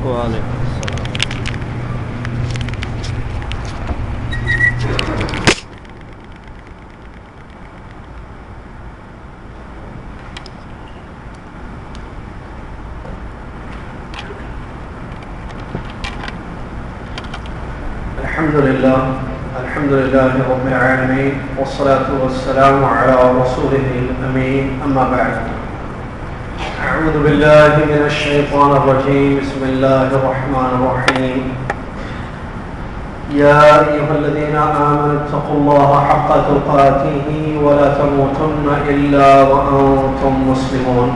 وعلیکم السلام. الحمد لله رب العالمين والصلاة والسلام على رسوله الأمين أما بعد أعوذ بالله من الشيطان الرجيم بسم الله الرحمن الرحيم يا أيها الذين آمنوا اتقوا الله حق تقاته ولا تموتن إلا وأنتم مسلمون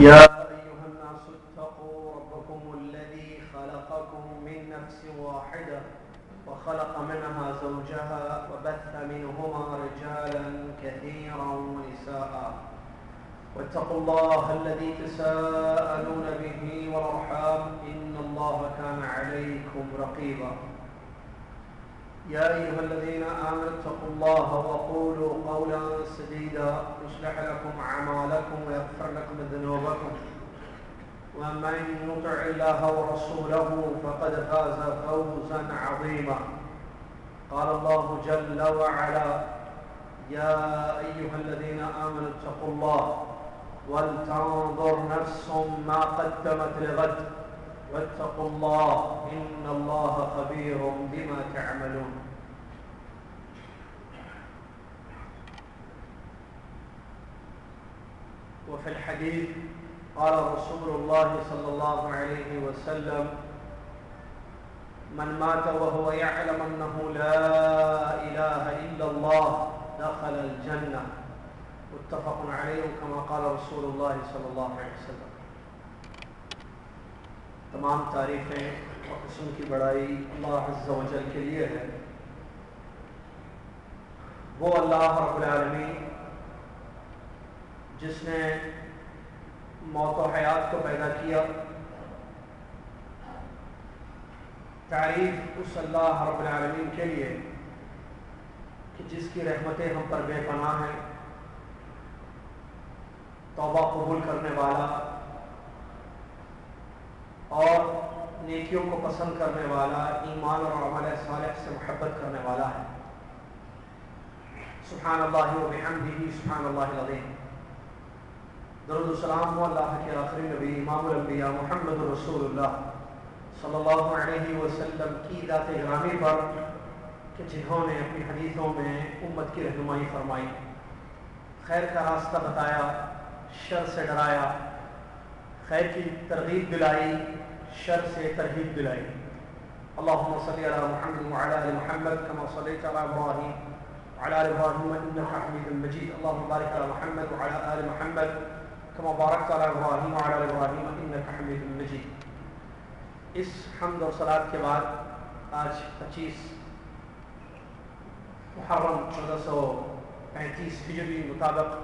يا أيها الناس اتقوا ربكم الذي خلقكم من نفس واحدة وخلق منها زوجها وبث منهما رجالا كثيرا ونساء واتقوا الله الذي تساءلون به والأرحام إن الله كان عليكم رقيبا يا أيها الذين آمنوا اتقوا الله وقولوا قولا سديدا يصلح لكم أعمالكم ويغفر لكم ذنوبكم ومن يطع الله ورسوله فقد فاز فوزا عظيما قال الله جل وعلا يا أيها الذين آمنوا اتقوا الله ولتنظر نفس ما قدمت لغد واتقوا الله إن الله خبير بما تعملون. وفي الحديث قال رسول الله صلى الله عليه وسلم من مات وهو يعلم أنه لا إله إلا الله دخل الجنة متفق علیہ كما قال رسول اللہ صلی اللہ علیہ وسلم. تمام تعریفیں اور قسم کی بڑائی اللہ عز و جل کے لیے ہے. وہ اللہ رب العالمین جس نے موت و حیات کو پیدا کیا. تعریف اس اللہ رب العالمین کے لیے کہ جس کی رحمتیں ہم پر بے پناہ ہیں، توبہ قبول کرنے والا اور نیکیوں کو پسند کرنے والا، ایمان اور عمل صالح سے محبت کرنے والا ہے. سبحان اللہ و بحمدہ سبحان اللہ العظیم. درود و سلام ہو اللہ کے آخری نبی امام الانبیاء محمد رسول اللہ صلی اللہ علیہ وسلم کی ذات گرامی پر کہ جنہوں نے اپنی حدیثوں میں امت کی رہنمائی فرمائی، خیر کا راستہ بتایا، شر سے ڈرایا، خیر کی ترغیب دلائی، شر سے ترہیب دلائی. اللہم صلی علی محمد وعلی آل محمد کما صلیت علی ابراہیم وعلی آل ابراہیم انک حمید مجید. اللہم بارک علی محمد وعلی آل محمد کما بارکت علی ابراہیم وعلی آل ابراہیم انک حمید مجید. اس حمد اور صلاۃ کے بعد آج 25 محرم 1435 ہجری مطابق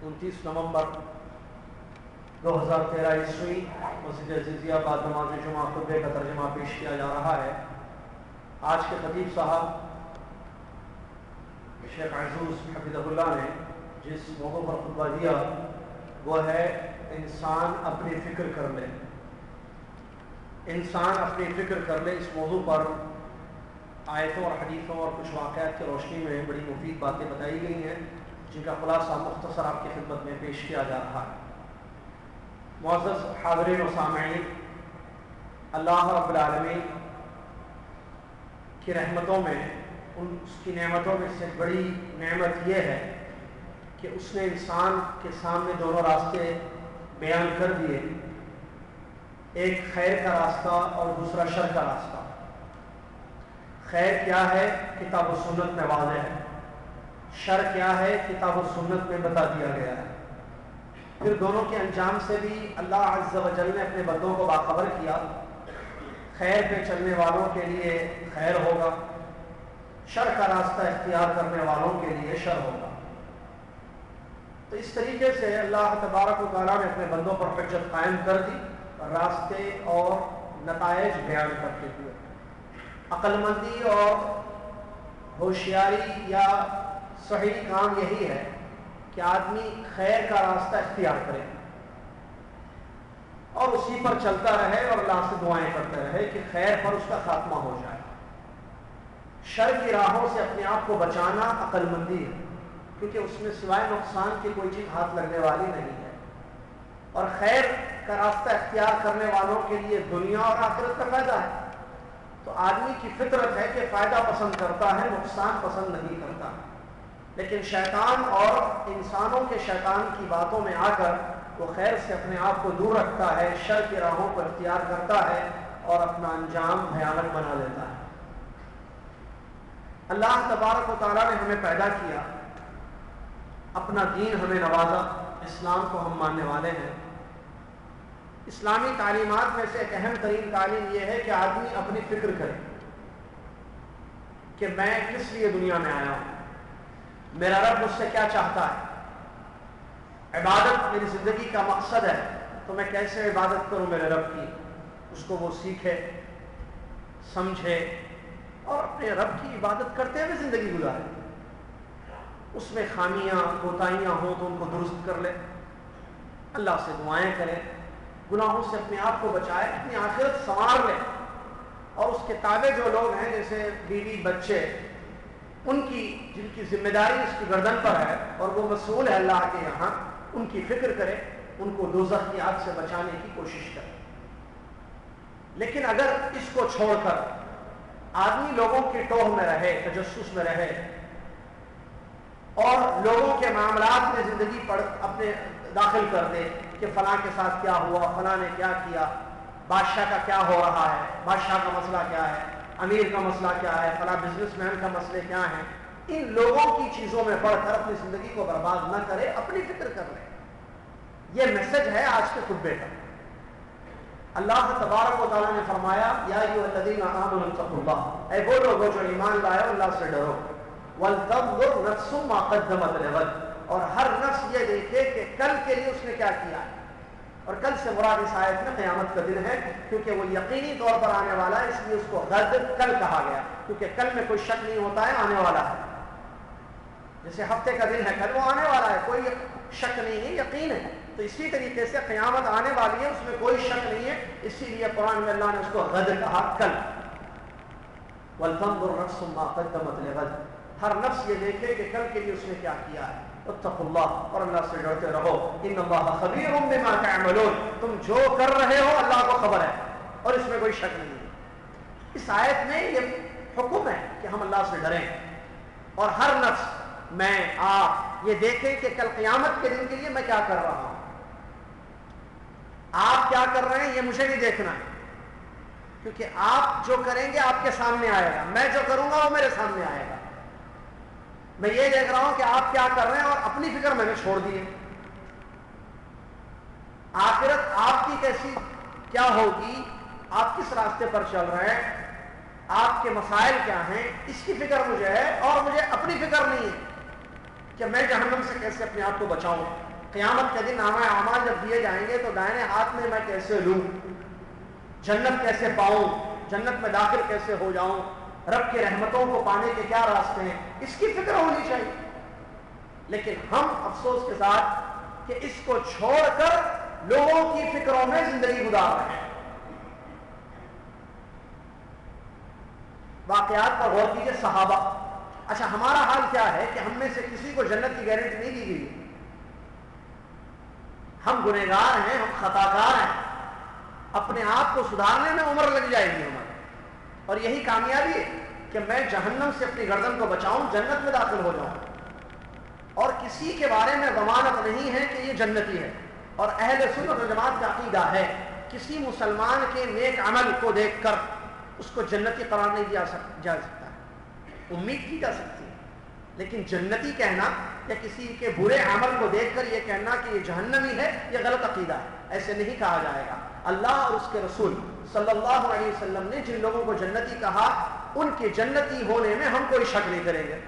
29 نومبر 2013 عیسوی مسجد عزیزیہ بعد نماز جمعہ خطبے کا ترجمہ پیش کیا جا رہا ہے. آج کے خطیب صاحب شیخ عزوز حفظہ اللہ نے جس موضوع پر خطبہ دیا وہ ہے انسان اپنی فکر کر لے. انسان اپنی فکر کر لے. اس موضوع پر آیتوں اور حدیثوں اور کچھ واقعات کی روشنی میں بڑی مفید باتیں بتائی گئی ہیں جن کا خلاصہ مختصر آپ کی خدمت میں پیش کیا جا رہا ہے. معزز حاضرین و سامعین، اللہ رب العالمین کی رحمتوں میں اس کی نعمتوں میں سے بڑی نعمت یہ ہے کہ اس نے انسان کے سامنے دونوں راستے بیان کر دیے، ایک خیر کا راستہ اور دوسرا شر کا راستہ. خیر کیا ہے؟ کتاب و سنت میں واضح ہے. شر کیا ہے؟ کتاب و سنت میں بتا دیا گیا ہے. پھر دونوں کے انجام سے بھی اللہ عز و جل نے اپنے بندوں کو باخبر کیا. خیر پہ چلنے والوں کے لیے خیر ہوگا، شر کا راستہ اختیار کرنے والوں کے لیے شر ہوگا. تو اس طریقے سے اللہ تبارک و تعالیٰ نے اپنے بندوں پر حجت قائم کر دی، راستے اور نتائج بیان کرتے ہوئے. عقل مندی اور ہوشیاری یا صحیح کام یہی ہے کہ آدمی خیر کا راستہ اختیار کرے اور اسی پر چلتا رہے اور اللہ سے دعائیں کرتا رہے کہ خیر پر اس کا خاتمہ ہو جائے۔ شر کی راہوں سے اپنے آپ کو بچانا عقل مندی ہے، کیونکہ اس میں سوائے نقصان کی کوئی چیز ہاتھ لگنے والی نہیں ہے، اور خیر کا راستہ اختیار کرنے والوں کے لیے دنیا اور آخرت کا فائدہ ہے۔ تو آدمی کی فطرت ہے کہ فائدہ پسند کرتا ہے، نقصان پسند نہیں کرتا، لیکن شیطان اور انسانوں کے شیطان کی باتوں میں آ کر وہ خیر سے اپنے آپ کو دور رکھتا ہے، شر کی راہوں کو اختیار کرتا ہے اور اپنا انجام بھیانک بنا لیتا ہے۔ اللہ تبارک و تعالیٰ نے ہمیں پیدا کیا، اپنا دین ہمیں نوازا، اسلام کو ہم ماننے والے ہیں۔ اسلامی تعلیمات میں سے ایک اہم ترین تعلیم یہ ہے کہ آدمی اپنی فکر کرے کہ میں کس لیے دنیا میں آیا ہوں، میرا رب مجھ سے کیا چاہتا ہے، عبادت میری زندگی کا مقصد ہے تو میں کیسے عبادت کروں میرے رب کی، اس کو وہ سیکھے، سمجھے اور اپنے رب کی عبادت کرتے ہوئے زندگی گزارے۔ اس میں خامیاں کوتاہیاں ہوں تو ان کو درست کر لے، اللہ سے دعائیں کرے، گناہوں سے اپنے آپ کو بچائے، اپنی آخرت سنوار لے، اور اس کے تابع جو لوگ ہیں جیسے بیوی بچے، ان کی جن کی ذمہ داری اس کی گردن پر ہے اور وہ مسئول ہے اللہ کے یہاں، ان کی فکر کرے، ان کو دوزخ کی آگ سے بچانے کی کوشش کرے۔ لیکن اگر اس کو چھوڑ کر آدمی لوگوں کی ٹوہ میں رہے، تجسس میں رہے اور لوگوں کے معاملات میں زندگی اپنے داخل کر دے کہ فلاں کے ساتھ کیا ہوا، فلاں نے کیا کیا، بادشاہ کا کیا ہو رہا ہے، بادشاہ کا مسئلہ کیا ہے، امیر کا مسئلہ کیا ہے، فلاں بزنس مین کا مسئلے کیا ہیں، ان لوگوں کی چیزوں میں پڑھ کر اپنی زندگی کو برباد نہ کرے، اپنی فکر کر لے۔ یہ میسج ہے آج کے خطبے کا۔ اللہ تبارک و تعالیٰ نے فرمایا یا ایھا الذین آمنوا اتقوا اللہ، اے وہ لوگوں جو ایمان لائے اللہ سے ڈرو، وَلْتَنظُرْ نَفْسٌ مَا قَدَّمَتْ لِغَدٍ، اور ہر نفس یہ دیکھے کہ کل کے لیے اس نے کیا کیا ہے۔ اور کل سے مراد اس آیت میں قیامت کا دن ہے، کیونکہ وہ یقینی طور پر آنے والا ہے، اس لیے اس کو غد کل کہا گیا، کیونکہ کل میں کوئی شک نہیں ہوتا ہے، آنے والا ہے۔ جیسے ہفتے کا دن ہے، کل وہ آنے والا ہے، کوئی شک نہیں ہے، یقین ہے۔ تو اسی طریقے سے قیامت آنے والی ہے، اس میں کوئی شک نہیں ہے، اسی لیے قرآن میں اللہ نے اس کو غد کہا، کل۔ وَلْتَنظُرْ نَفْسٌ مَا قَدَّمَتْ لِغَدٍ، ہر نفس یہ دیکھے کہ کل کے لیے اس نے کیا کیا ہے۔ اتقوا اللہ، اور اللہ سے ڈرتے رہو، ان اللہ خبیر بما تعملون، تم جو کر رہے ہو اللہ کو خبر ہے اور اس میں کوئی شک نہیں ہے۔ اس آیت میں یہ حکم ہے کہ ہم اللہ سے ڈریں، اور ہر نفس، میں، آپ، یہ دیکھیں کہ کل قیامت کے دن کے لیے میں کیا کر رہا ہوں۔ آپ کیا کر رہے ہیں یہ مجھے نہیں دیکھنا ہے، کیونکہ آپ جو کریں گے آپ کے سامنے آئے گا، میں جو کروں گا وہ میرے سامنے آئے گا۔ میں یہ دیکھ رہا ہوں کہ آپ کیا کر رہے ہیں اور اپنی فکر میں نے چھوڑ دی ہے۔ آخرت آپ کی کیسی کیا ہوگی، آپ کس راستے پر چل رہے ہیں، آپ کے مسائل کیا ہیں، اس کی فکر مجھے ہے، اور مجھے اپنی فکر نہیں ہے کہ میں جہنم سے کیسے اپنے آپ کو بچاؤں۔ قیامت کے دن نامہ اعمال جب دیے جائیں گے تو دائیں ہاتھ میں کیسے لوں، جنت کیسے پاؤں، جنت میں داخل کیسے ہو جاؤں، رب کی رحمتوں کو پانے کے کیا راستے ہیں، اس کی فکر ہونی چاہیے۔ لیکن ہم افسوس کے ساتھ کہ اس کو چھوڑ کر لوگوں کی فکروں میں زندگی گزار رہے ہیں۔ واقعات پر غور کیجیے، صحابہ۔ اچھا ہمارا حال کیا ہے کہ ہم میں سے کسی کو جنت کی گارنٹی نہیں دی گئی، ہم گنہگار ہیں، ہم خطاکار ہیں، اپنے آپ کو سدھارنے میں عمر لگ جائے گی ہماری، اور یہی کامیابی ہے کہ میں جہنم سے اپنی گردن کو بچاؤں، جنت میں داخل ہو جاؤں، اور کسی کے بارے میں ضمانت نہیں ہے کہ یہ جنتی ہے۔ اور اہل سنت و جماعت کا عقیدہ ہے کسی مسلمان کے نیک عمل کو دیکھ کر اس کو جنتی قرار نہیں دیا جا سکتا ہے، امید کی جا سکتی ہے، لیکن جنتی کہنا یا کسی کے برے عمل کو دیکھ کر یہ کہنا کہ یہ جہنمی ہے، یہ غلط عقیدہ ہے، ایسے نہیں کہا جائے گا۔ اللہ اور اس کے رسول صلی اللہ علیہ وسلم نے جن لوگوں کو جنتی کہا ان کے جنتی ہونے میں ہم کوئی شک نہیں کریں گے،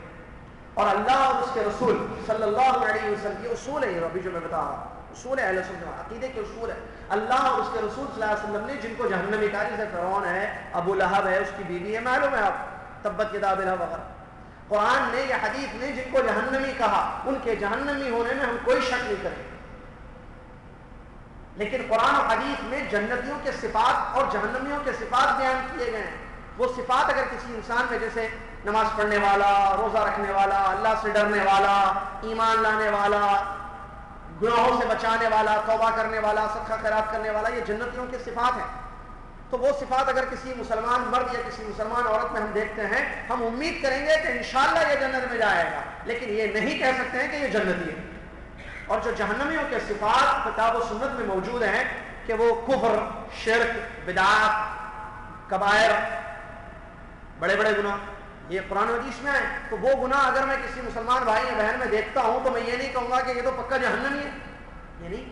اور اللہ اور اس کے رسول صلی اللہ علیہ وسلم کی اصول ہے، یہ ابھی جو میں بتا رہا ہوں اصول ہے، اہل سنت عقیدے کے اصول ہے۔ اللہ اور اس کے رسول صلی اللہ علیہ وسلم نے جن کو جہنمی کہا، جیسے فرعون ہے، ابو لہب ہے، اس کی بیوی ہے، معلوم ہے آپ، تبت یدا ابی لہب وغیرہ، قرآن نے یا حدیث نے جن کو جہنمی کہا ان کے جہنمی ہونے میں ہم کوئی شک نہیں کریں، لیکن قرآن و حدیث میں جنتیوں کے صفات اور جہنمیوں کے صفات بیان کیے گئے ہیں۔ وہ صفات اگر کسی انسان میں، جیسے نماز پڑھنے والا، روزہ رکھنے والا، اللہ سے ڈرنے والا، ایمان لانے والا، گناہوں سے بچانے والا، توبہ کرنے والا، صدقہ خیرات کرنے والا، یہ جنتیوں کی صفات ہیں۔ تو وہ صفات اگر کسی مسلمان مرد یا کسی مسلمان عورت میں ہم دیکھتے ہیں، ہم امید کریں گے کہ انشاءاللہ یہ جنت میں جائے گا، لیکن یہ نہیں کہہ سکتے ہیں کہ یہ جنتی ہے۔ اور جو جہنمیوں کے صفات کتاب و سنت میں موجود ہیں کہ وہ کفر، شرک، بدعات، کبائر، بڑے بڑے گناہ، یہ قرآن و حدیث میں آئے، تو وہ گناہ اگر میں کسی مسلمان بھائی یا بہن میں دیکھتا ہوں تو میں یہ نہیں کہوں گا کہ یہ تو پکا جہنمی ہے، یہ نہیں،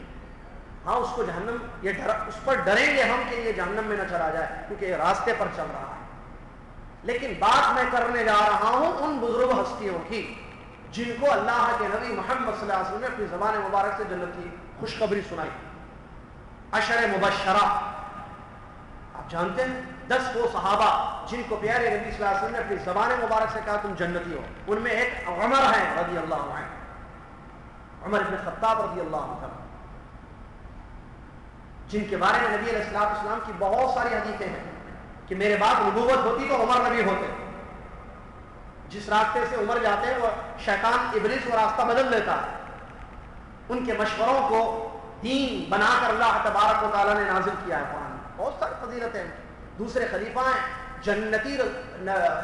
ہاں اس کو جہنم، یہ اس پر ڈریں گے ہم کہ یہ جہنم میں نہ چلا جائے کیونکہ یہ راستے پر چل رہا ہے۔ لیکن بات میں کرنے جا رہا ہوں ان بزرگ ہستیوں کی جن کو اللہ کے نبی محمد صلی اللہ علیہ وسلم نے اپنی زبان مبارک سے جنت کی خوشخبری سنائی۔ عشر مبشرہ، آپ جانتے ہیں 10 وہ صحابہ جن کو پیارے نبی صلی اللہ علیہ وسلم نے اپنی زبان مبارک سے کہا تم جنتی ہو، ان میں ایک عمر ہے رضی اللہ عنہ، عمر بن خطاب رضی اللہ عنہ، جن کے بارے میں نبی علیہ الصلوۃ والسلام کی بہت ساری حدیثیں ہیں کہ میرے بعد نبوت ہوتی تو عمر نبی ہوتے۔ جس راستے سے عمر جاتے ہیں وہ شیطان ابلیس وہ راستہ بدل دیتا ہے۔ ان کے مشوروں کو دین بنا کر اللہ تبارک و تعالیٰ نے نازل کیا ہے قرآن میں، بہت ساری فضیلتیں ہیں۔ دوسرے خلیفہ ہیں جنتی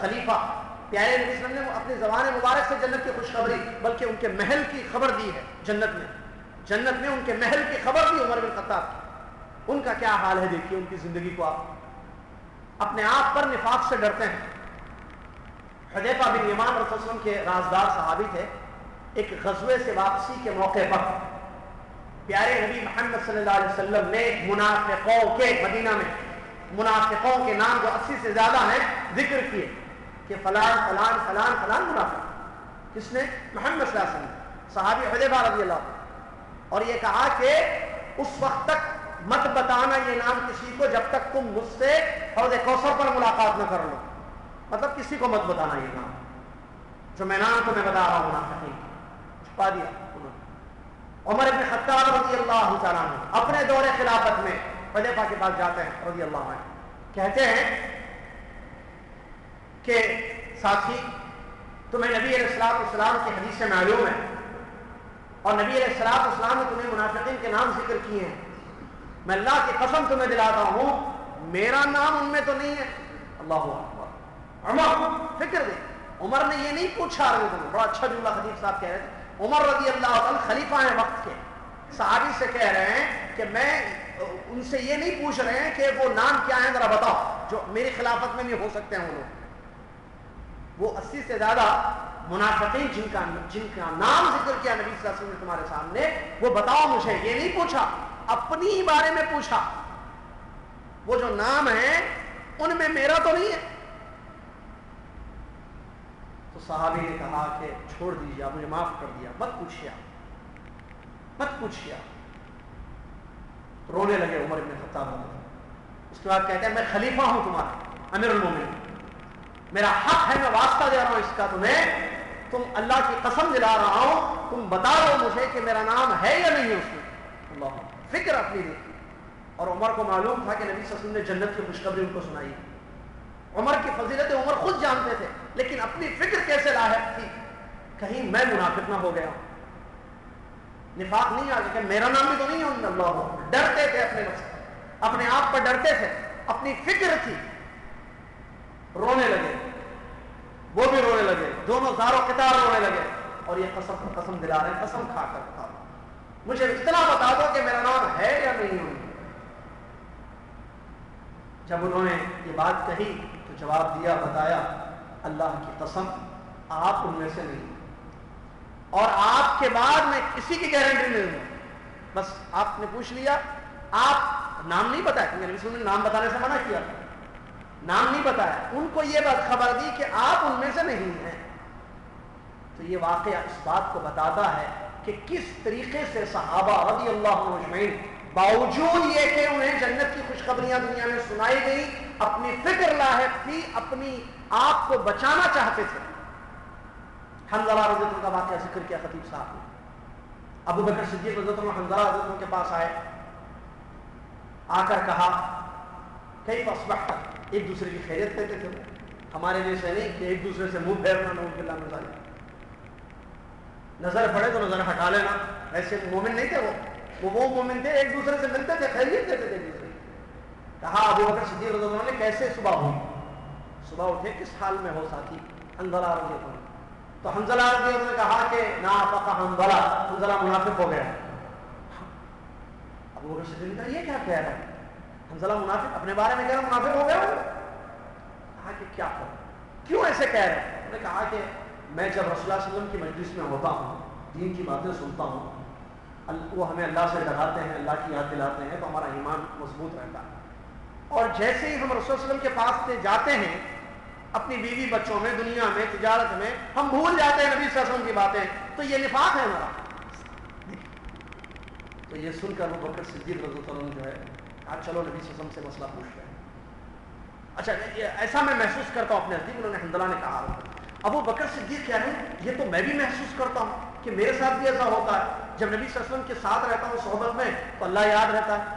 خلیفہ، پیارے نبی صلی اللہ علیہ وسلم نے اپنی زبان مبارک سے جنت کی خوشخبری، بلکہ ان کے محل کی خبر دی ہے جنت میں ان کے محل کی خبر دی عمر بن خطاب کی۔ ان کا کیا حال ہے دیکھیے، ان کی زندگی کو آپ اپنے آپ پر نفاق سے ڈرتے ہیں۔ حذیفہ بن یمان رسول اللہ علیہ وسلم کے رازدار صحابی تھے۔ ایک غزوے سے واپسی کے موقع پر پیارے نبی محمد صلی اللہ علیہ وسلم نے منافقوں کے، مدینہ میں منافقوں کے نام جو 80 سے زیادہ ہیں ذکر کیے کہ فلان فلان فلان فلان منافق۔ کس نے؟ محمد صلی اللہ علیہ وسلم، صحابی حذیفہ رضی اللہ عنہ۔ اور یہ کہا کہ اس وقت تک مت بتانا یہ نام کسی کو جب تک تم مجھ سے حوض کوثر پر ملاقات نہ کر لو، مطلب کسی کو مت بتانا یہ نام جو میں نام تمہیں بتا رہا ہوں، منافقین چھپا دیا انہوں نے۔ عمر بن خطاب رضی اللہ تعالیٰ عنہ اپنے دور خلافت میں حذیفہ کے پاس جاتے ہیں رضی اللہ عنہ، کہتے ہیں کہ ساتھی تمہیں نبی علیہ الصلوۃ والسلام کی حدیث سے معلوم ہے اور نبی علیہ الصلوۃ والسلام نے تمہیں منافقین کے نام ذکر کیے ہیں، میں اللہ کی قسم تمہیں دلاتا ہوں میرا نام ان میں تو نہیں ہے۔ اللہ اکبر۔ عمر فکر دے، عمر نے یہ نہیں پوچھا، بڑا اچھا جملہ خطیب صاحب کہہ رہے تھے، عمر رضی اللہ عنہ خلیفہ ہیں وقت کے، صحابی سے کہہ رہے ہیں کہ میں ان سے یہ نہیں پوچھ رہے ہیں کہ وہ نام کیا ہے ذرا بتاؤ جو میری خلافت میں بھی ہو سکتے ہیں وہ لوگ۔ وہ 80 سے زیادہ منافقین جن کا نام ذکر کیا نبی صلی اللہ علیہ وسلم نے تمہارے سامنے، وہ بتاؤ مجھے، یہ نہیں پوچھا، اپنی بارے میں پوچھا، وہ جو نام ہے ان میں میرا تو نہیں ہے۔ تو صحابی نے کہا کہ چھوڑ دیجیے، آپ مجھے معاف کر دیا، مت پوچھیے، مت پوچھیے۔ رونے لگے عمر بن خطاب۔ اس کے بعد کہتے ہیں میں خلیفہ ہوں تمہارا، امیر المومنین، میرا حق ہے، میں واسطہ دے رہا ہوں اس کا تمہیں، تم اللہ کی قسم دلا رہا ہوں، تم بتا دو مجھے کہ میرا نام ہے یا نہیں اس میں۔ اللہ فکر اپنی دی۔ اور عمر کو معلوم تھا کہ نبی صلی اللہ علیہ وسلم نے جنت کی خوشخبری ان کو سنائی۔ عمر کی فضیلت عمر خود جانتے تھے، لیکن اپنی فکر کیسے لاحق تھی، کہیں میں منافق نہ ہو گیا، نفاق نہیں آ گیا کہ میرا نام بھی تو نہیں ہے۔ اللہ ڈرتے تھے اپنے نفس، اپنے آپ پر ڈرتے تھے، اپنی فکر تھی۔ رونے لگے، وہ بھی رونے لگے، دونوں زار و قطار رونے لگے، اور یہ قسم پر قسم دلا رہے ہیں، قسم کھا کر بتا مجھے اتنا بتا دو کہ میرا نام ہے یا نہیں۔ جب انہوں نے یہ بات کہی تو جواب دیا، بتایا اللہ کی قسم آپ ان میں سے نہیں، اور آپ کے بعد میں کسی کی گارنٹی نہیں دوں، بس آپ نے پوچھ لیا، آپ نام نہیں بتایا، کیونکہ نبی صلی اللہ علیہ وسلم نے نام بتانے سے منع کیا، نام نہیں بتایا، ان کو یہ بات خبر دی کہ آپ ان میں سے نہیں ہیں۔ تو یہ واقعہ اس بات کو بتاتا ہے کہ کس طریقے سے صحابہ رضی اللہ عنہم اجمعین باوجود یہ کہ انہیں جنت کی خوشخبریاں دنیا میں سنائی گئی، اپنی فکر لاحق تھی، اپنی آپ کو بچانا چاہتے تھے، حنظلہ رضی اللہ عنہ کا واقعہ ذکر کیا خطیب صاحب نے. ابو بکر صدیق رضی اللہ عنہ حنظلہ رضی اللہ عنہ کے پاس آئے, آ کر کہا کیف اصبحت, ایک دوسرے کی خیریت کہتے تھے. ہمارے جیسے نہیں کہ ایک دوسرے سے منہ پھیرنا, نعوذ باللہ من ذالک, نظر پڑے تو نظر ہٹا لینا. ایسے مومن نہیں تھے وہ مومن تھے, ایک دوسرے سے ملتے تھے, خیریت دیتے تھے ایک دوسرے. کہا ابو بکر صدیق رضی اللہ عنہ نے کیسے صبح ہوئی, صبح اٹھے کس حال میں ہو ساتھی حنظلہ رضی اللہ عنہ. تو حنظلہ رضی اللہ عنہ نے کہا کہ نافق حنظلہ, حنظلہ منافق ہو گیا. ابو بکر صدیق نے کہا یہ کیا کہہ رہا ہے, حنظلہ منافق, اپنے بارے میں کہہ رہا منافق ہو گیا. کہا کہ کیا کروں, کیوں ایسے کہہ رہے ہیں. انہوں نے کہا کہ میں جب رسول اللہ صلی اللہ علیہ وسلم کی مجلس میں ہوتا ہوں, دین کی باتیں سنتا ہوں, وہ ہمیں اللہ سے ڈراتے ہیں, اللہ کی یاد دلاتے ہیں, تو ہمارا ایمان مضبوط رہتا ہے. اور جیسے ہی ہم رسول اللہ علیہ وسلم کے پاس سے جاتے ہیں, اپنی بیوی بچوں میں, دنیا میں, تجارت میں, ہم بھول جاتے ہیں نبی صلی اللہ علیہ وسلم کی باتیں, تو یہ نفاق ہے ہمارا. تو یہ سن کر ابو بکر صدیق رضی اللہ عنہ جو ہے آج چلو نبی صلی اللہ علیہ وسلم سے مسئلہ پوچھتے ہیں. اچھا ایسا میں محسوس کرتا ہوں اپنے نزدیک, انہوں نے حنظلہ نے کہا. ابو بکر صدیق کہہ رہے ہیں یہ تو میں بھی محسوس کرتا ہوں کہ میرے ساتھ بھی ایسا ہوتا ہے. جب نبی صلی اللہ علیہ وسلم کے ساتھ رہتا ہوں صحبت میں تو اللہ یاد رہتا ہے,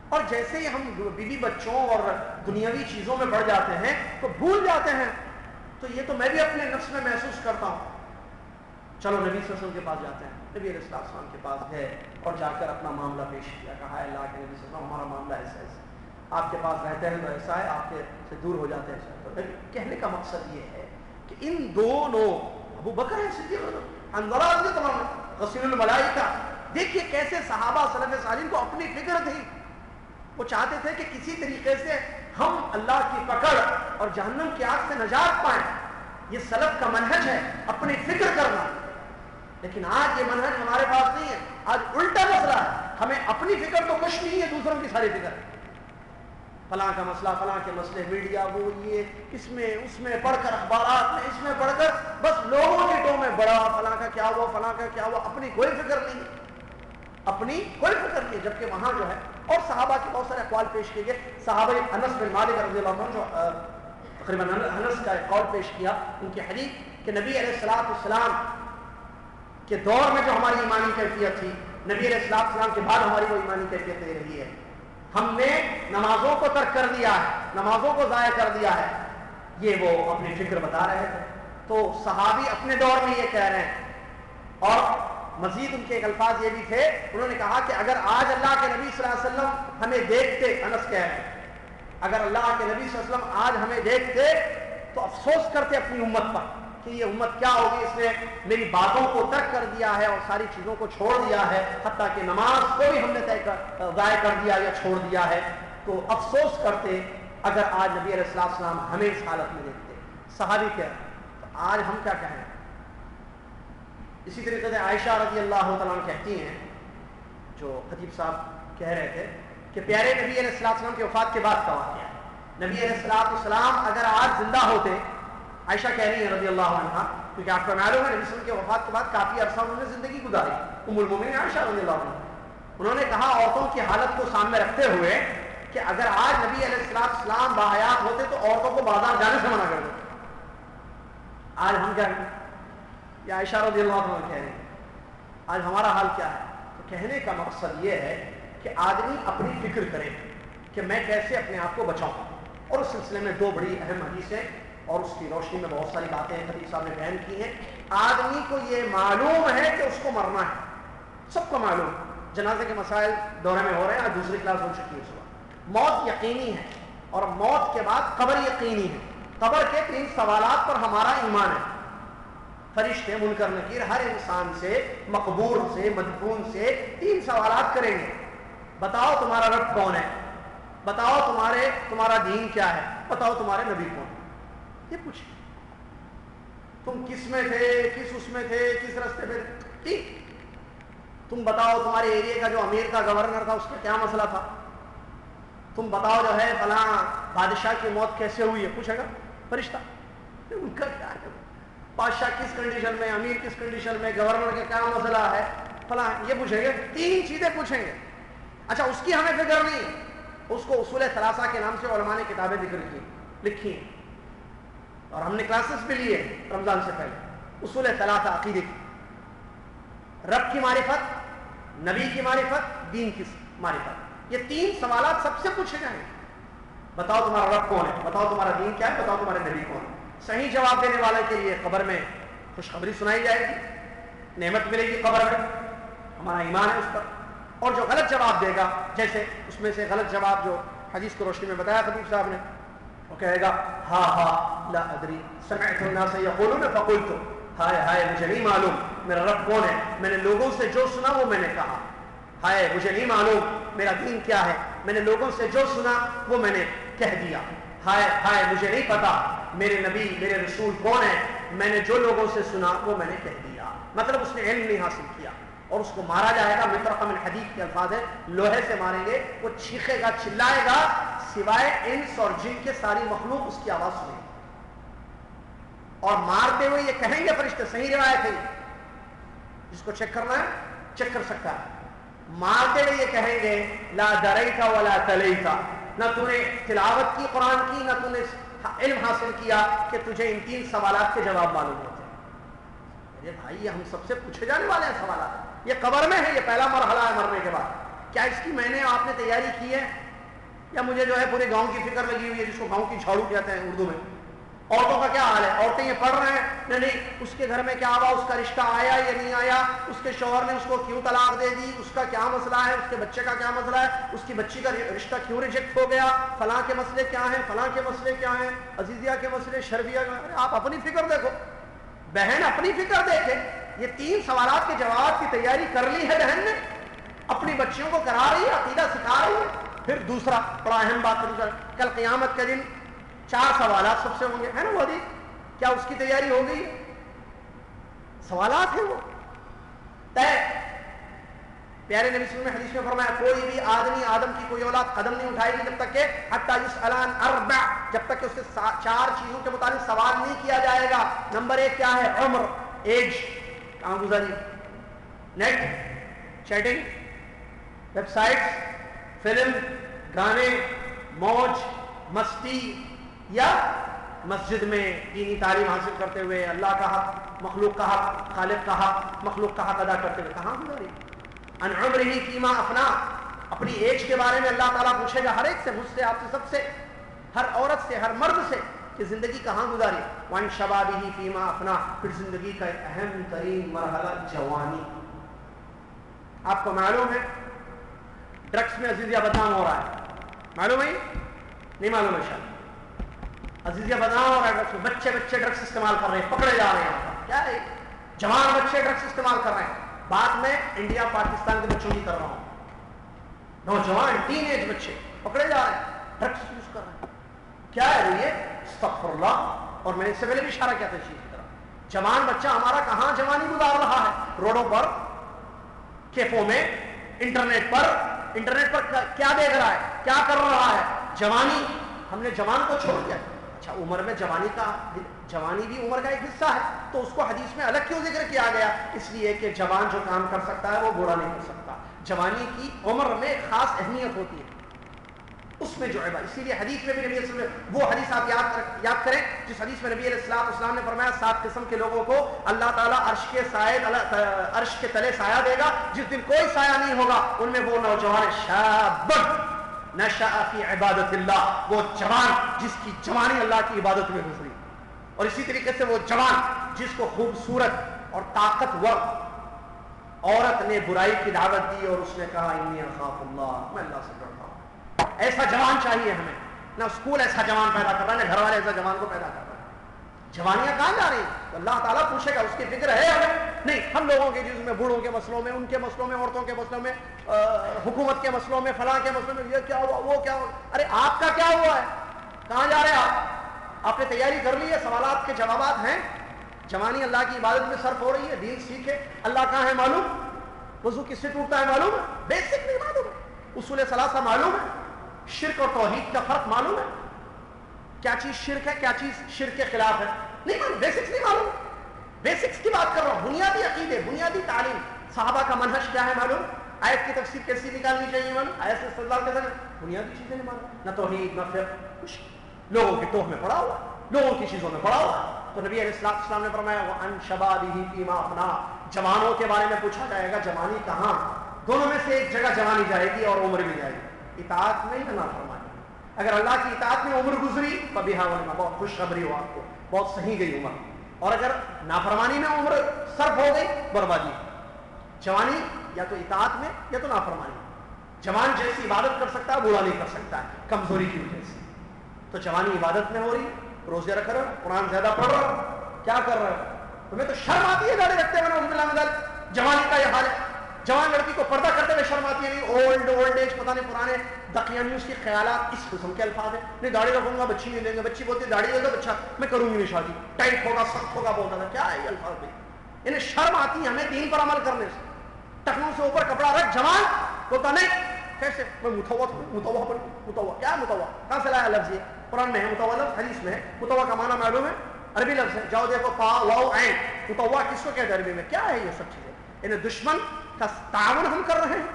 اور جیسے ہی ہم بیوی بچوں اور دنیاوی چیزوں میں بڑھ جاتے ہیں تو بھول جاتے ہیں. تو یہ تو میں بھی اپنے نفس میں محسوس کرتا ہوں. چلو نبی صلی اللہ علیہ وسلم کے پاس جاتے ہیں. نبی علیہ السلام کے پاس گئے اور جا کر اپنا معاملہ پیش کیا. کہا اللہ کے نبی صلی اللہ علیہ وسلم ہمارا معاملہ ایسا ایسا, آپ کے پاس رہتے ہیں تو ایسا ہے, آپ کے سے دور ہو جاتے ہیں. تو کہنے کا مقصد یہ ہے کہ ان دونوں, ابو بکر صدیق حنظلہ رضی اللہ عنہ غسیل الملائکہ, دیکھیے کیسے صحابہ سلف صالحین کو اپنی فکر تھی. وہ چاہتے تھے کہ کسی طریقے سے ہم اللہ کی پکڑ اور جہنم کی آگ سے نجات پائیں. یہ سلف کا منہج ہے, اپنی فکر کرنا. لیکن آج یہ منہج ہمارے پاس نہیں ہے. آج الٹا مسئلہ ہے, ہمیں اپنی فکر تو کچھ نہیں ہے, دوسروں کی ساری فکر ہے. فلاں کا مسئلہ, فلاں کے مسئلے, میڈیا, وہ یہ اس میں پڑھ کر, اخبارات میں اس میں پڑھ کر بس لوگوں کے ٹو میں بڑا, فلاں کا کیا ہوا, فلاں کا کیا ہوا, اپنی کوئی فکر نہیں, اپنی کوئی فکر نہیں. جبکہ وہاں جو ہے, اور صحابہ کے بہت سارے اقوال پیش کیے گئے. صحابہ انس بن مالک رضی اللہ عنہ جو تقریباً انس کا قول پیش کیا, ان کی حدیث کہ نبی علیہ السلام کے دور میں جو ہماری ایمانی کیفیت تھی, نبی علیہ السلام کے بعد ہماری وہ ایمانی کیفیت نہیں رہی ہے. ہم نے نمازوں کو ترک کر دیا ہے, نمازوں کو ضائع کر دیا ہے. یہ وہ اپنی فکر بتا رہے تھے. تو صحابی اپنے دور میں یہ کہہ رہے ہیں. اور مزید ان کے ایک الفاظ یہ بھی تھے, انہوں نے کہا کہ اگر آج اللہ کے نبی صلی اللہ علیہ وسلم ہمیں دیکھتے, انس کہہ رہے ہیں, اگر اللہ کے نبی صلی اللہ علیہ وسلم آج ہمیں دیکھتے تو افسوس کرتے اپنی امت پر کہ یہ امت کیا ہوگی, اس نے میری باتوں کو ترک کر دیا ہے اور ساری چیزوں کو چھوڑ دیا ہے, حتیٰ کہ نماز کو بھی ہم نے ضائع کر دیا یا چھوڑ دیا ہے. تو افسوس کرتے اگر آج نبی علیہ السلام ہمیں اس حالت میں دیکھتے. صحابی کہہ رہے ہیں, تو آج ہم کیا کہیں. اسی طریقے سے عائشہ رضی اللہ تعالیٰ عنہ کہتی ہیں, جو خطیب صاحب کہہ رہے تھے کہ پیارے نبی علیہ السلام کے وفات کے بعد کا واقعہ ہے. نبی علیہ السلام اگر آج زندہ ہوتے, عائشہ کہہ رہی ہیں رضی اللہ عنہ, کیونکہ آپ کو معلوم ہے نبی صلی اللہ علیہ وسلم کے وفات کے بعد کافی عرصہ انہوں نے زندگی گزاری. ام المومنین عائشہ رضی اللہ عنہ, انہوں نے کہا عورتوں کی حالت کو سامنے رکھتے ہوئے کہ اگر آج نبی علیہ السلام باحیات ہوتے تو عورتوں کو بازار جانے سے منع کر دیتے. آج ہم کیا کریں, یہ عائشہ رضی اللہ عنہ کہہ رہے ہیں, آج ہمارا حال کیا ہے. تو کہنے کا مقصد یہ ہے کہ آدمی اپنی فکر کرے کہ میں کیسے اپنے آپ کو بچاؤں. اور اس سلسلے میں دو بڑی اہم حدیثیں اور اس کی روشنی میں بہت ساری باتیں خطیب صاحب نے بیان کی ہیں. آدمی کو یہ معلوم ہے کہ اس کو مرنا ہے, سب کو معلوم. جنازے کے مسائل دورے میں ہو رہے ہیں, آج دوسری کلاس ہو چکی ہے. صبح موت یقینی ہے, اور موت کے بعد قبر یقینی ہے. قبر کے 3 سوالات پر ہمارا ایمان ہے. فرشتے, منکر نکیر ہر انسان سے, مقبور سے, مدفون سے 3 سوالات کریں گے. بتاؤ تمہارا رب کون ہے, بتاؤ تمہارا دین کیا ہے, بتاؤ تمہارے نبی کون ہے. یہ پوچھیں, تم کس میں تھے, کس اس میں تھے, کس راستے پہ تھے. تم بتاؤ تمہارے ایریا کا جو امیر کا گورنر تھا اس کا کیا مسئلہ تھا. تم بتاؤ جو ہے فلاں بادشاہ کی موت کیسے ہوئی ہے, پوچھے گا فرشتہ. ان کا کیا ہے, بادشاہ کس کنڈیشن میں, امیر کس کنڈیشن میں, گورنر کا کیا مسئلہ ہے, فلاں. یہ پوچھیں گے, 3 چیزیں پوچھیں گے. اچھا اس کی ہمیں فکر نہیں, اس کو اصول ثلاثہ کے نام سے علماء نے کتابیں ذکر کی, لکھی ہیں, اور ہم نے کلاسز بھی لیے رمضان سے پہلے. اصول ثلاثہ عقیدے کی، رب کی معرفت، نبی کی معرفت، دین کی معرفت. یہ 3 سوالات سب سے پوچھے جائیں گے. بتاؤ تمہارا رب کون ہے، بتاؤ تمہارا دین کیا ہے، بتاؤ تمہارے نبی کون ہے. صحیح جواب دینے والے کے لیے قبر میں خوشخبری سنائی جائے گی، نعمت ملے گی قبر میں، ہمارا ایمان ہے اس پر. اور جو غلط جواب دے گا، جیسے اس میں سے غلط جواب جو حدیث کی روشنی میں بتایا خطیب صاحب نے، وہ کہے گا ہا ہا لا ادری سمعت الناس یقولون فقلت، ہائے ہائے مجھے نہیں معلوم میرا رب کون ہے، میں نے لوگوں سے جو سنا وہ میں نے کہا. ہائے مجھے نہیں معلوم میرا دین کیا ہے، میں نے لوگوں سے جو سنا وہ میں نے کہہ دیا. ہائے ہائے مجھے نہیں پتا میرے نبی میرے رسول کون ہے، میں نے جو لوگوں سے سنا وہ میں نے کہہ دیا. مطلب اس نے علم نہیں حاصل کیا، اور اس کو مارا جائے گا. مطرقہ من حدید کے الفاظ ہے، لوہے سے ماریں گے، وہ چیخے گا چلائے گا، سوائے انس اور جن کے ساری مخلوق اس کی آواز سنے. اور مارتے ہوئے یہ کہیں گے فرشتے، صحیح روایت ہے، جس کو چیک کرنا ہے چیک کر سکتا ہے. مارتے ہوئے یہ کہیں گے لا دریتا ولا تلیتا، نہ تو نے تلاوت کی قرآن کی، نہ تو نے علم حاصل کیا کہ تجھے ان 3 سوالات کے جواب معلوم ہوتے ہیں. ارے بھائی یہ ہم سب سے پوچھے جانے والے ہیں سوالات، یہ قبر میں ہے، یہ پہلا مرحلہ ہے مرنے کے بعد. کیا اس کی میں نے آپ نے تیاری کی ہے، یا مجھے جو ہے پورے گاؤں کی فکر لگی ہوئی ہے، جس کو گاؤں کی جھاڑو کہتے ہیں اردو میں. عورتوں کا کیا حال ہے، عورتیں یہ پڑھ رہے ہیں نہیں اس کے گھر میں کیا ہوا، اس کا رشتہ آیا یا نہیں آیا، اس کے شوہر نے اس کو کیوں طلاق دے دی، اس کا کیا مسئلہ ہے، اس کے بچے کا کیا مسئلہ ہے، اس کی بچی کا رشتہ کیوں ریجیکٹ ہو گیا، فلاں کے مسئلے کیا ہیں، فلاں کے مسئلے کیا ہیں، عزیزیہ کے مسئلے، شرفیہ کے. آپ اپنی فکر دیکھو بہن، اپنی فکر دیکھے. یہ 3 سوالات کے جواب کی تیاری کر لی ہے بہن نے، اپنی بچیوں کو کرا رہی ہے، عقیدہ سکھا رہی ہے. پھر دوسرا بڑا اہم بات ہے، کل قیامت کے دن 4 سوالات سب سے ہوں گے، ہے نا وہ حدیث؟ کیا اس کی تیاری ہو گئی؟ سوالات ہیں وہ طے. پیارے نبی صلی اللہ علیہ وسلم نے حدیث میں فرمایا کوئی بھی آدمی آدم کی کوئی اولاد قدم نہیں اٹھائے گی جب تک کہ حتی یسأل عن 4، جب تک کہ اس سے 4 چیزوں کے متعلق سوال نہیں کیا جائے گا. نمبر 1 کیا ہے؟ عمر، ایج، کہاں گزاری، net, chatting, websites, film, گانے، موج مستی، یا مسجد میں دینی تعلیم حاصل کرتے ہوئے اللہ کا حق، مخلوق کا حق، خالق کا حق، مخلوق کا حق ادا کرتے ہوئے کہاں گزاری. ان عمرہ فیما افنا، اپنی ایج کے بارے میں اللہ تعالیٰ پوچھے گا ہر ایک سے، مجھ سے، آپ سے، سب سے، ہر عورت سے، ہر مرد سے کہ زندگی کہاں گزاری. وان شبابہ فیما افنا، پھر زندگی کا ایک اہم ترین مرحلہ جوانی. آپ کو معلوم ہے ڈرگس میں عزیزیہ بدنام ہو رہا ہے، معلوم ہے؟ نہیں معلوم ہے شاید. عزیزیہ بدنام ہو رہا ہے ڈرگس میں، بچے ڈرگس استعمال کر رہے ہیں، پکڑے جا رہے ہیں. کیا ہے؟ جوان بچے ڈرگس استعمال کر رہے ہیں. بات میں انڈیا پاکستان کے بچوں کی کر رہا ہوں. نوجوان ٹین ایج بچے پکڑے جا رہے ہیں، ڈرگس یوز کر رہے ہیں. کیا ہے یہ؟ استغفر اللہ. اور میں نے اس سے پہلے بھی اشارہ کیا تھا اس چیز کی طرف. جوان بچہ ہمارا کہاں جوانی گزار رہا ہے؟ روڈوں پر، کیفوں میں، انٹرنیٹ پر کیا دیکھ رہا ہے، کیا کر رہا ہے؟ جوانی. ہم نے جوان کو چھوڑ دیا. اچھا عمر میں جوانی بھی عمر کا ایک حصہ ہے، تو اس کو حدیث میں الگ کیوں ذکر کیا گیا؟ اس لیے کہ جوان جو کام کر سکتا ہے وہ بوڑھا نہیں کر سکتا. جوانی کی عمر میں خاص اہمیت ہوتی ہے، اس میں جو ہے. اسی لیے حدیث میں بھی نبی صلی اللہ علیہ وسلم، وہ حدیث آپ یاد کریں جس حدیث میں نبی علیہ السلام نے فرمایا 7 قسم کے لوگوں کو اللہ تعالیٰ عرش کے تلے سایہ دے گا جس دن کوئی سایہ نہیں ہوگا. ان میں وہ نوجوان شاب نشأ فی عبادت اللہ، وہ جوان جس کی جوانی اللہ کی عبادت میں گزری. اور اسی طریقے سے وہ جوان جس کو خوبصورت اور طاقتور عورت نے برائی کی دعوت دی اور اس نے کہا انی اخاف اللہ، میں اللہ سے ڈرتا ہوں. ایسا جوان چاہیے ہمیں. نہ اسکول ایسا جوان پیدا کر رہا ہے، نہ گھر والے ایسا جوان کو پیدا کر رہے ہیں. جوانیاں کہاں جا رہی ہیں؟ تو اللہ تعالیٰ پوچھے گا، اس کی فکر ہے ہمیں نہیں. ہم لوگوں کے جس میں بوڑھوں کے مسئلوں میں، ان کے مسئلوں میں، عورتوں کے مسئلوں میں، حکومت کے مسئلوں میں، فلاں کے مسئلوں میں، یہ کیا ہوا، وہ کیا ہوا. ارے آپ کا کیا ہوا ہے؟ کہاں جا رہے ہیں آپ نے تیاری کر لی ہے؟ سوالات کے جوابات ہیں. جوانی اللہ کی عبادت میں صرف ہو رہی ہے، دین سیکھے. اللہ کہاں ہے معلوم؟ وضو کس سے ٹوٹتا ہے معلوم ہے؟ بیسک نہیں معلوم ہے. اصول ثلاثہ معلوم ہے. شرک اور توحید کا فرق معلوم ہے؟ کیا چیز شرک ہے، کیا چیز شرک کے خلاف ہے؟ نہیں معلوم، بیسکس نہیں معلوم. بیسکس کی بات کر رہا ہوں، بنیادی عقیدے، بنیادی تعلیم. صحابہ کا منہج کیا ہے معلوم؟ آیت کی تفسیر کیسی نکالنی چاہیے معلوم؟ آیت سے استدلال کیسے؟ بنیادی چیزیں نہیں معلوم. نہ توحید، نہ فقہ، کچھ لوگوں کی ٹوہ میں پڑا ہوا، لوگوں کی چیزوں میں پڑا ہوا. تو نبی علیہ السلام نے فرمایا وَعَنْ شَبَابِهِ فِيمَا أَفْنَىٰ، جوانوں کے بارے میں پوچھا جائے گا جوانی کہاں، دونوں میں سے ایک جگہ جوانی جائے گی اور عمر بھی جائے گی، اطاعت میں یا نافرمانی۔ اگر اللہ کی اطاعت میں عمر گزری فبہا ونعم، بہت خوشخبری ہو آپ کو، بہت صحیح گئی عمر، اور اگر نافرمانی میں عمر صرف ہو گئی بربادی۔ جوانی یا تو اطاعت میں یا تو نافرمانی۔ جوان جیسی عبادت کر سکتا ہے بوڑھا نہیں کر سکتا ہے کمزوری کی وجہ سے، تو جوانی عبادت میں ہو رہی، روزے رکھ رہا، قرآن زیادہ پڑھ رہا، کیا کر رہا ہے؟ تمہیں تو شرم آتی ہے داڑھی رکھتے ہوئے، جوانی کا یہ حال ہے۔ جوان لڑکی کو پردہ کرتے ہوئے شرم آتی ہے، نہیں اولڈ ایج، پتہ نہیں پرانے دقیانوس کے خیالات، اس قسم کے الفاظ ہیں، نہیں داڑھی رکھوں گا بچی نہیں لیں گے، بچی بولتی داڑھی لے گا بچہ میں کروں گی نہیں شادی، ٹائٹ ہوگا سخت ہوگا بولتا تھا، کیا ہے یہ الفاظ بھائی؟ انہیں شرم آتی ہے ہمیں دین پر عمل کرنے سے۔ ٹخنوں سے اوپر کپڑا رکھ جوان بولتا نہیں کیسے میں متوا کیا متوا کہاں سے لایا لفظ؟ یہ قرآن میں ہے متوا لفظ، حدیث میں ہے۔ متوا کا معنی معلوم ہے؟ عربی لفظ ہے، جاؤ دیکھو فا واو عین، متوا کس کو کہتے ہیں عربی میں؟ کیا ہے یہ سب چیزیں؟ انہیں دشمن کا تعاون ہم کر رہے ہیں،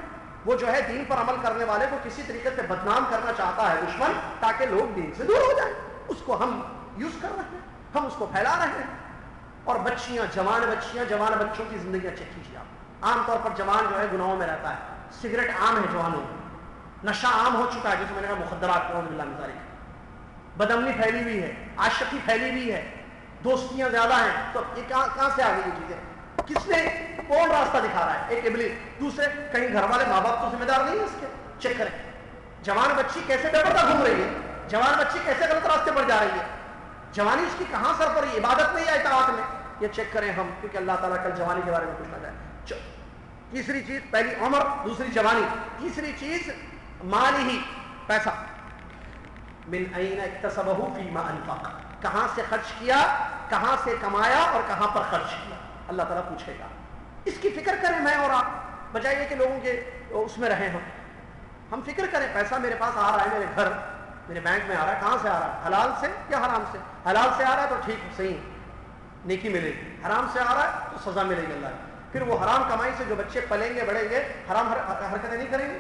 وہ جو ہے دین پر عمل کرنے والے کو کسی طریقے سے بدنام کرنا چاہتا ہے دشمن، تاکہ لوگ دین سے دور ہو جائیں، اس کو ہم یوز کر رہے ہیں، ہم اس کو پھیلا رہے ہیں۔ اور بچیاں، جوان بچوں کی زندگیاں چیک کیجیے آپ، عام طور پر جوان جو ہے گناہوں میں رہتا ہے، سگریٹ عام ہے جوانوں میں، نشہ عام ہو چکا ہے، جیسے میں نے کہا مخدرات، نعوذ باللہ من ذالک، بدامنی پھیلی ہوئی ہے، عاشقی پھیلی ہوئی ہے، دوستیاں زیادہ ہیں، تو یہ کہاں سے آ گئی یہ چیزیں؟ کس نے کون راستہ دکھا رہا ہے؟ ایک ابلیس، دوسرے کہیں گھر والے ماں باپ تو ذمہ دار نہیں ہے اس کے؟ چیک کریں جوان بچی کیسے بے پردہ گھوم رہی ہے، جوان بچی کیسے غلط راستے پر جا رہی ہے، جوانی اس کی کہاں سر پر ہے، عبادت میں یا اطاعت میں؟ یہ چیک کریں ہم، کیونکہ اللہ تعالیٰ کل جوانی کے بارے میں پوچھنا جائے۔ تیسری چیز، پہلی عمر، دوسری جوانی، تیسری چیز مالی ہی، پیسہ، من این اکتسبہ فیما انفق، کہاں سے خرچ کیا، کہاں سے کمایا اور کہاں پر خرچ کیا، اللہ تعالیٰ پوچھے گا۔ اس کی فکر کریں میں اور آپ، بجائے کہ لوگوں کے اس میں رہیں ہم فکر کریں پیسہ میرے پاس آ رہا ہے، میرے گھر میرے بینک میں آ رہا ہے، کہاں سے آ رہا ہے؟ حلال سے یا حرام سے؟ حلال سے آ رہا ہے تو ٹھیک صحیح نیکی ملے گی، حرام سے آ رہا ہے تو سزا ملے گی اللہ کی۔ پھر وہ حرام کمائی سے جو بچے پلیں گے بڑھیں گے، حرام حرکتیں نہیں کریں گے،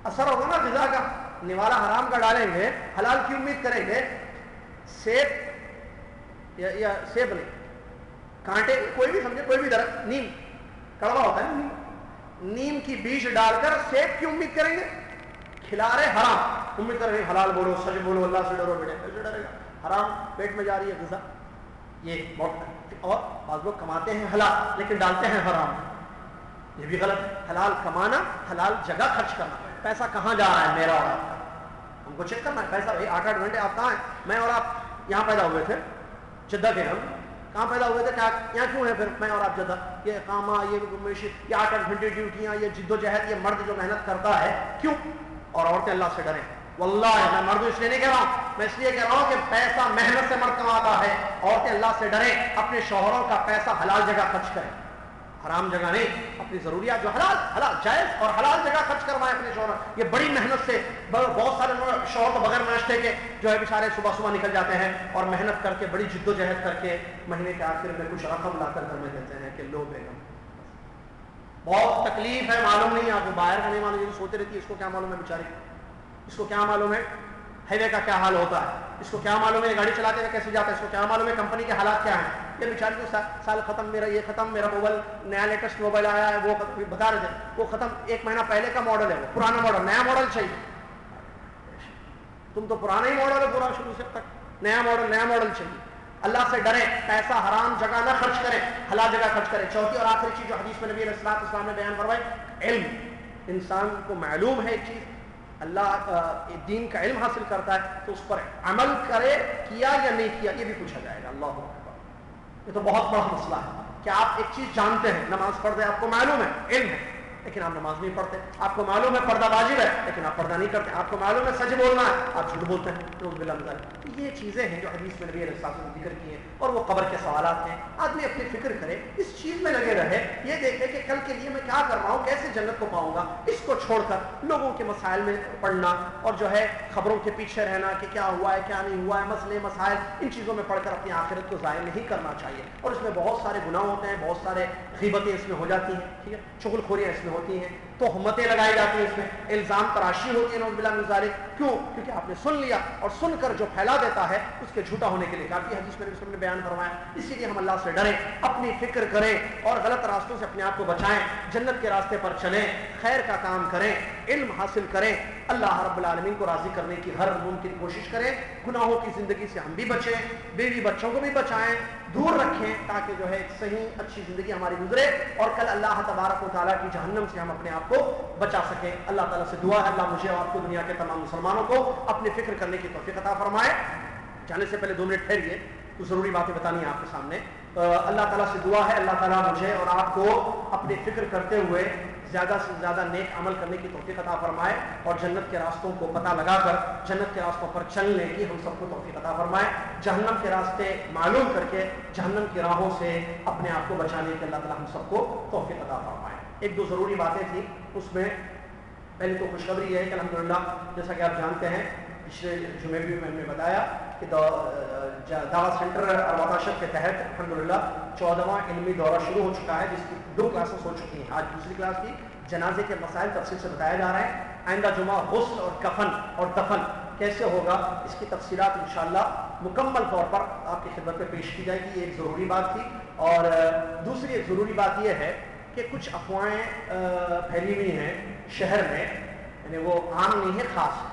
اثر ہوگا نا غذا کا، نوالا حرام کا ڈالیں گے، حلال کی امید کریں گے، سیب یا سیب نہیں، کانٹے کوئی بھی سمجھے، کوئی بھی درخت، نیم کڑوا ہوتا ہے، نیم کی بیج ڈال کر سیب کی امید کریں گے، کھلا رہے حرام، امید کر رہے حلال بولو، سچ بولو، اللہ سے ڈرو، بیٹے کیسے ڈرے گا؟ حرام پیٹ میں جا رہی ہے غذا، یہ بہت۔ اور بعض لوگ کماتے ہیں حلال لیکن ڈالتے ہیں حرام، یہ بھی غلط ہے۔ حلال کمانا، حلال جگہ خرچ کرنا، پیسہ کہاں جا رہا ہے میرا اور آپ کا، ہم کو چیک کرنا ہے پیسہ۔ بھائی 8-8 گھنٹے آپ کہاں ہیں؟ میں اور آپ یہاں پیدا ہوئے تھے، جدہ کے، ہم کہاں پیدا ہوئے تھے؟ یہاں کیوں ہیں پھر میں اور آپ جدہ؟ یہ اقامہ، یہ 8-8 گھنٹے ڈیوٹیاں، یہ جد و جہد، یہ مرد جو محنت کرتا ہے کیوں؟ اور عورتیں اللہ سے ڈریں۔ واللہ میں مرد اس لیے نہیں کہہ رہا ہوں، میں اس لیے کہہ رہا ہوں کہ پیسہ محنت سے مرد کماتا ہے، عورتیں اللہ سے ڈریں، اپنے شوہروں کا پیسہ حلال جگہ خرچ کریں، حرام جگہ نہیں، اپنی ضروریات جو حلال جائز اور حلال جگہ خرچ کروائیں اپنے شوہر۔ یہ بڑی محنت سے، بہت سارے شوہر تو بغیر ناشتے کے جو ہے بیچارے صبح نکل جاتے ہیں اور محنت کر کے، بڑی جد و جہد کر کے مہینے کے آخر میں کچھ رقم لا کر گھر میں دیتے ہیں کہ لو بیگم، بہت تکلیف ہے، معلوم نہیں آپ کو، باہر کا نہیں معلوم، یہ سوتے رہتی ہے، اس کو کیا معلوم ہے بیچاری، اس کو کیا معلوم ہے ہائی وے کا کیا حال ہوتا ہے، اس کو کیا معلوم ہے گاڑی چلاتے ہوئے کیسے جاتا ہے، اس کو کیا معلوم ہے کمپنی کے حالات کیا ہیں۔ یہ بیچاری کو سال ختم، میرا یہ ختم، میرا موبائل نیا لیٹسٹ موبائل آیا ہے، وہ بتا رہے تھے وہ ختم، 1 مہینہ پہلے کا ماڈل ہے، وہ پرانا ماڈل، نیا ماڈل چاہیے۔ تم تو پرانا ہی ماڈل ہے پورا شروع سے اب تک، نیا ماڈل چاہیے۔ اللہ سے ڈریں، پیسہ حرام جگہ نہ خرچ کریں، حلال جگہ خرچ کریں۔ چوتھی اور آخری چیز جو حدیث میں نبی علیہ السلام نے بیان فرمائی، علم۔ انسان کو معلوم ہے ایک چیز، اللہ دین کا علم حاصل کرتا ہے تو اس پر عمل کرے، کیا یا نہیں کیا یہ بھی پوچھا جائے گا۔ اللہ اکبر، یہ تو بہت بڑا مسئلہ ہے کہ آپ ایک چیز جانتے ہیں، نماز پڑھتے ہیں، آپ کو معلوم ہے، علم ہے، لیکن آپ نماز نہیں پڑھتے، آپ کو معلوم ہے پردہ واجب ہے لیکن آپ پردہ نہیں کرتے، آپ کو معلوم ہے سچ بولنا ہے آپ جھوٹ بولتے ہیں، نعوذ باللہ من ذلک۔ یہ چیزیں ہیں جو حدیث میں نبی علیہ السلام نے ذکر کی ہیں، اور وہ قبر کے سوالات ہیں۔ آدمی اپنی فکر کرے، اس چیز میں لگے رہے، یہ دیکھے کہ کل کے لیے میں کیا کر رہا ہوں، کیسے جنت کو پاؤں گا، اس کو چھوڑ کر لوگوں کے مسائل میں پڑھنا اور جو ہے خبروں کے پیچھے رہنا کہ کیا ہوا ہے کیا نہیں ہوا ہے، مسئلے مسائل، ان چیزوں میں پڑھ کر اپنی آخرت کو ضائع نہیں کرنا چاہیے۔ اور اس میں بہت سارے گناہ ہوتے ہیں، بہت سارے غیبتیں اس میں ہو جاتی ہیں، ٹھیک ہے، چغل خوریاں اس میں ہوتی ہیں, تہمتیں لگائی جاتی ہیں, اس میں الزام تراشی ہوتی ہے, نعوذ باللہ من ذالک. کیوں؟ کیونکہ آپ نے سن لیا, اور سن کر جو پھیلا دیتا ہے اس کے جھوٹا ہونے کے لیے کافی حدیث میں نے بیان فرمایا. اسی لیے ہم اللہ سے ڈریں, اپنی فکر کریں اور غلط راستوں سے اپنے آپ کو بچائیں, جنت کے راستے پر چلیں, خیر کا کام کریں, علم حاصل کریں, اللہ رب العالمین کو راضی کرنے کی ہر ممکن کوشش کریں. گناہوں کی زندگی سے ہم بھی بچیں, بیوی بچوں کو بھی بچائیں, دور رکھیں, تاکہ جو ہے ایک صحیح اچھی زندگی ہماری گزرے اور کل اللہ تبارک و تعالیٰ کی جہنم سے ہم اپنے آپ کو بچا سکیں. اللہ تعالیٰ سے دعا ہے اللہ مجھے اور آپ کو دنیا کے تمام مسلمانوں کو اپنی فکر کرنے کی توفیق عطا فرمائے. جانے سے پہلے 2 منٹ ٹھہریے, تو ضروری باتیں بتانی ہیں آپ کے سامنے. اللہ تعالیٰ سے دعا ہے اللہ تعالیٰ مجھے اور آپ کو اپنی فکر کرتے ہوئے زیادہ سے زیادہ نیک عمل کرنے کی توفیق عطا فرمائے, اور جنت کے راستوں کو پتہ لگا کر جنت کے راستوں پر چلنے کی ہم سب کو توفیق عطا فرمائے. جہنم کے راستے معلوم کر کے جہنم کی راہوں سے اپنے آپ کو بچانے کی اللہ تعالیٰ ہم سب کو توفیق عطا فرمائے. 1-2 ضروری باتیں تھیں, اس میں پہلے تو خوشخبری یہ ہے کہ الحمدللہ جیسا کہ آپ جانتے ہیں پچھلے جمعے بھی میں نے بتایا کہ دعوت سینٹر ارواداشت کے تحت الحمدللہ 14واں علمی دورہ شروع ہو چکا ہے, جس کی 2 کلاسز ہو چکی ہیں. آج دوسری کلاس کی جنازے کے مسائل تفصیل سے بتایا جا رہا ہے. آئندہ جمعہ غسل اور کفن اور دفن کیسے ہوگا اس کی تفصیلات انشاءاللہ مکمل طور پر آپ کی خدمت میں پیش کی جائے گی. یہ ایک ضروری بات تھی. اور دوسری ایک ضروری بات یہ ہے کہ کچھ افواہیں پھیلی ہوئی ہیں شہر میں, یعنی وہ عام نہیں ہے, خاص ہے.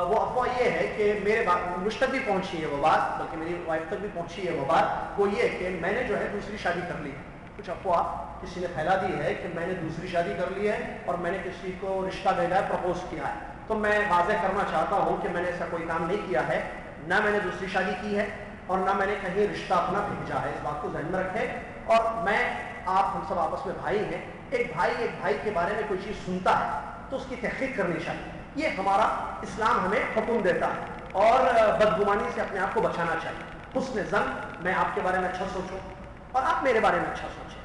وہ افواہ یہ ہے کہ میرے مجھ تک بھی پہنچی ہے وہ بات, بلکہ میری وائف تک بھی پہنچی ہے وہ بات, وہ یہ کہ میں نے جو ہے دوسری شادی کر لی. کچھ افواہ کسی نے پھیلا دی ہے کہ میں نے دوسری شادی کر لی ہے اور میں نے کسی کو رشتہ بھیجا ہے, پرپوز کیا ہے. تو میں واضح کرنا چاہتا ہوں کہ میں نے ایسا کوئی کام نہیں کیا ہے, نہ میں نے دوسری شادی کی ہے اور نہ میں نے کہیں رشتہ اپنا بھیجا ہے. اس بات کو ذہن میں رکھیں. اور میں آپ ہم سب آپس میں بھائی ہیں, ایک بھائی کے بارے میں کوئی چیز سنتا ہے تو اس کی تحقیق کرنی چاہیے. یہ ہمارا اسلام ہمیں حکم دیتا ہے, اور بدگمانی سے اپنے آپ کو بچانا چاہیے. حسن ظن, میں آپ کے بارے میں اچھا سوچوں اور آپ میرے بارے میں اچھا سوچیں.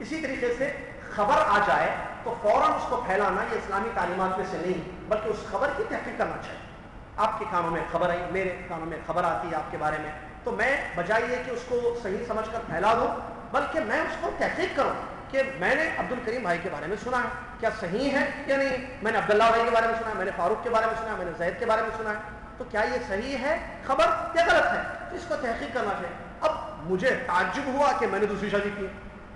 اسی طریقے سے خبر آ جائے تو فوراً اس کو پھیلانا یہ اسلامی تعلیمات میں سے نہیں, بلکہ اس خبر کی تحقیق کرنا چاہیے. آپ کے کانوں میں خبر آئی, میرے کانوں میں خبر آتی ہے آپ کے بارے میں, تو میں بجائے یہ کہ اس کو صحیح سمجھ کر پھیلا دوں, بلکہ میں اس کو تحقیق کروں کہ میں نے عبد الکریم بھائی کے بارے میں سنا ہے, کیا صحیح ہے یا نہیں. میں نے عبداللہ بھائی کے بارے میں سنا ہے, میں نے فاروق کے بارے میں سنا ہے, میں نے زید کے بارے میں سنا ہے, تو کیا یہ صحیح ہے خبر یا غلط ہے. تو اس کو تحقیق کرنا چاہیے. اب مجھے تعجب ہوا کہ میں نے دوسری شادی کی,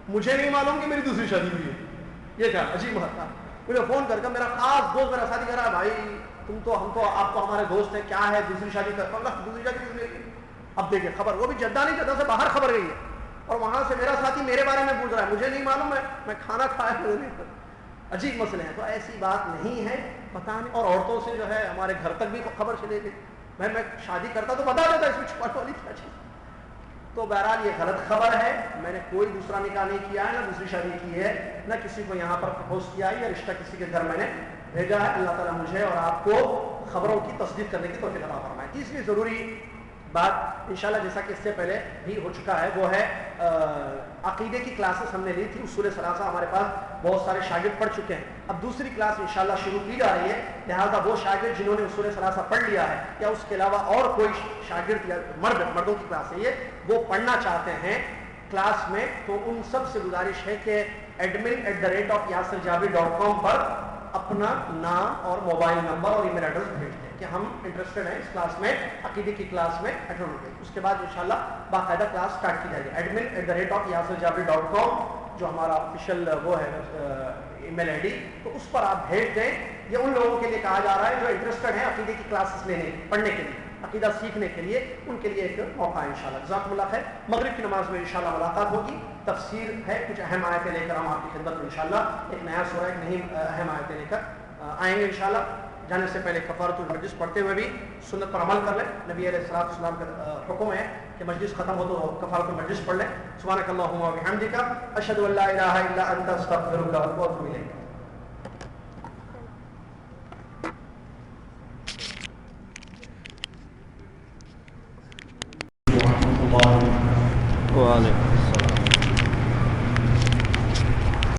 مجھے نہیں معلوم کہ میری دوسری شادی ہوئی ہے. یہ کیا عجیب بات تھا. مجھے فون کر کے میرا خاص دوست میرا ساتھی کہہ رہا ہے, بھائی ہم تو آپ تو ہمارے دوست ہیں, کیا ہے دوسری شادی کر. دوسری شادی کس نے کی؟ اب دیکھیں خبر, وہ بھی جدہ نہیں, جدہ سے باہر خبر گئی ہے, اور وہاں سے میرا ساتھی میرے بارے میں پوچھ رہا ہے, مجھے نہیں معلوم, میں کھانا کھایا مجھے نہیں. عجیب مسئلے ہیں. تو ایسی بات نہیں ہے, پتہ نہیں. اور عورتوں سے جو ہے ہمارے گھر تک بھی خبر چلے گی. میں شادی کرتا تو بتا دیتا, اس میں چھپانے والی کیا چیز. تو بہرحال یہ غلط خبر ہے. میں نے کوئی دوسرا نکاح نہیں کیا ہے, نہ دوسری شادی کی ہے, نہ کسی کو یہاں پر پرپوز کیا ہے, یا رشتہ کسی کے گھر میں نے بھیجا ہے. اللہ تعالیٰ مجھے اور آپ کو خبروں کی تصدیق کرنے کی توفیق عطا فرمائے. تیسری ضروری بات انشاءاللہ جیسا کہ اس سے پہلے بھی ہو چکا ہے, وہ ہے عقیدے کی کلاسز ہم نے لی تھی. اصول ثلاثہ ہمارے پاس بہت سارے شاگرد پڑھ چکے ہیں. اب دوسری کلاس انشاءاللہ شروع کی جا رہی ہے. لہٰذا وہ شاگرد جنہوں نے اصول ثلاثہ پڑھ لیا ہے, یا اس کے علاوہ اور کوئی شاگرد یا مردوں کی کلاس ہے یہ, وہ پڑھنا چاہتے ہیں کلاس میں, تو ان سب سے گزارش ہے کہ admin@yasirjabi.com پر اپنا نام اور موبائل نمبر اور ای میل ایڈریس بھیج دیں کہ ہم انٹرسٹڈ ہیں اس کلاس میں, عقیدے کی کلاس میں اٹینڈ ہو گئی. اس کے بعد انشاءاللہ باقاعدہ کلاس سٹارٹ کی جائے گی. admin@yasirjabi.com جو ہمارا آفیشیل وہ ہے ای میل آئی ڈی, تو اس پر آپ بھیج دیں. یہ ان لوگوں کے لیے کہا جا رہا ہے جو انٹرسٹڈ ہیں عقیدے کی کلاسز لینے, پڑھنے کے لیے, عقیدہ سیکھنے کے لیے, ان کے لیے ایک موقع ہے انشاءاللہ. جزاکم اللہ خیر. مغرب کی نماز میں انشاءاللہ ملاقات ہوگی. تفسیر ہے, کچھ اہم آیتیں لے کر ہم آپ کی خدمت میں انشاءاللہ ایک نیا سورہ, ایک نئی اہم آیتیں لے کر آئیں گے انشاءاللہ. جانے سے پہلے کفارۃ المجلس پڑھتے ہوئے بھی سنت پر عمل کر لیں. نبی علیہ الصلوۃ والسلام کا حکم ہے کہ مجلس ختم ہو تو کفارۃ المجلس پڑھ لیں. سبحانک اللہم و بحمدک, اشہد ان لا الہ الا انت, استغفرک و اتوب الیک. وعلیکم